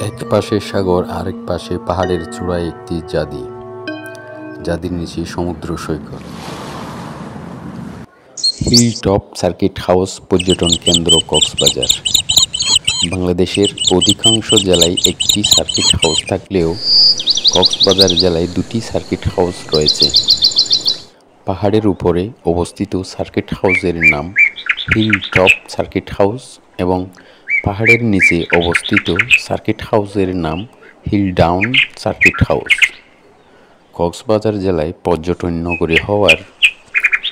এক পাশে সাগর, আরেক পাশে পাহাড়ের চূড়ায় একটি যাদির নিচে সমুদ্র সৈকত। হিলটপ সার্কিট হাউস পর্যটন কেন্দ্র কক্সবাজার। বাংলাদেশের অধিকাংশ জেলায় একটি সার্কিট হাউস থাকলেও কক্সবাজার জেলায় দুটি সার্কিট হাউস রয়েছে। পাহাড়ের উপরে অবস্থিত সার্কিট হাউসের নাম হিলটপ সার্কিট হাউস এবং পাহাড়ের নিচে অবস্থিত সার্কিট হাউসের নাম hill down circuit house. Cox's Bazar জেলায় পর্যটন নগরী হওয়ার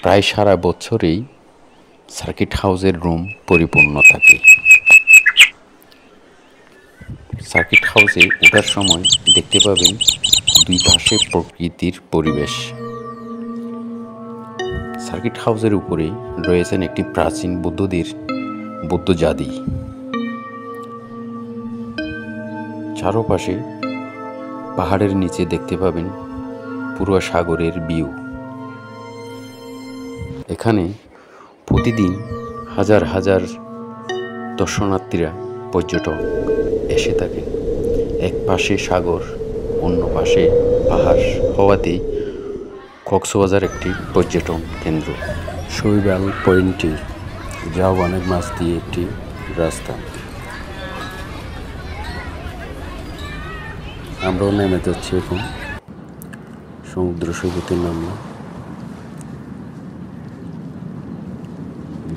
প্রায় সারা বছরেই সার্কিট হাউসের রুম পরিপূর্ণ থাকে। সার্কিট হাউসে ওঠার সময় দেখতে পাবেন দুই পাশে প্রকৃতির পরিবেশ। সার্কিট হাউসের উপরে রয়েছেন একটি প্রাচীন বৌদ্ধ জাদি। চারপাশে পাহাড়ের নিচে দেখতে পাবেন পুরো সাগরের ভিউ। এখানে প্রতিদিন হাজার হাজার দর্শনার্থীরা পর্যটক এসে থাকে। এক পাশে সাগর, অন্য পাশে পাহাড় হওয়াতেই কক্সবাজার একটি পর্যটন কেন্দ্র। শৈবাল পয়েন্টে ঝাউবনের মাছ দিয়ে একটি রাস্তা। আমরাও নেমে যাচ্ছি এখন সমুদ্র সৈকতের নামলাম।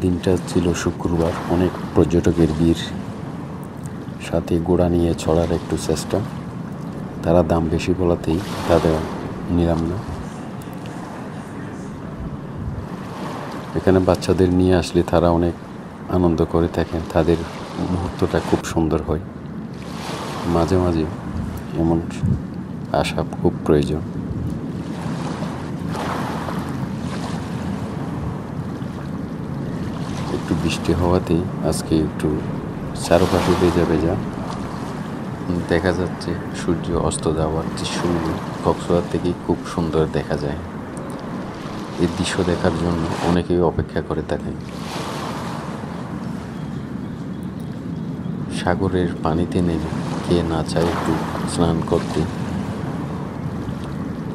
দিনটা ছিল শুক্রবার, অনেক পর্যটকের ভিড়, সাথে ঘোড়া নিয়ে চড়ার একটু চেষ্টা। তারা দাম বেশি বলাতেই তাদের নিলাম না। এখানে বাচ্চাদের নিয়ে আসলে তারা অনেক আনন্দ করে থাকেন, তাদের মুহূর্তটা খুব সুন্দর হয়। মাঝে মাঝে এমন আসা খুব প্রয়োজন। একটু বৃষ্টি হওয়াতেই আজকে একটু চারপাশে ভেজা দেখা যাচ্ছে। সূর্য অস্ত যাওয়ার দৃশ্যগুলো কক্সবাজার থেকে খুব সুন্দর দেখা যায়। এই দৃশ্য দেখার জন্য অনেকেই অপেক্ষা করে থাকেন। সাগরের পানিতে নেমে কে না চায় একটু স্নান করতে,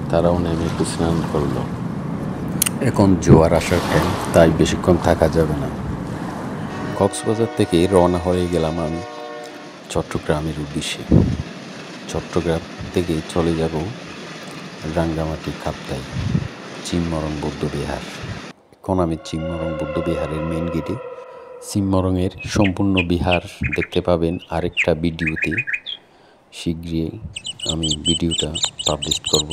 তারাও নেমে একটু স্নান করলো। এখন জোয়ার আসার টাইম, তাই বেশিক্ষণ থাকা যাবে না। কক্সবাজার থেকে রওনা হয়ে গেলাম আমি চট্টগ্রামের উদ্দেশ্যে। চট্টগ্রাম থেকে চলে যাব রাঙ্গামাটি কাপ্তাই চিনমরং বৌদ্ধবিহার। এখন আমি চিনমরং বৌদ্ধবিহারের মেন গেটে। চিনমরংয়ের সম্পূর্ণ বিহার দেখতে পাবেন আরেকটা ভিডিওতে। শীঘ্রই আমি ভিডিওটা পাবলিশ করব।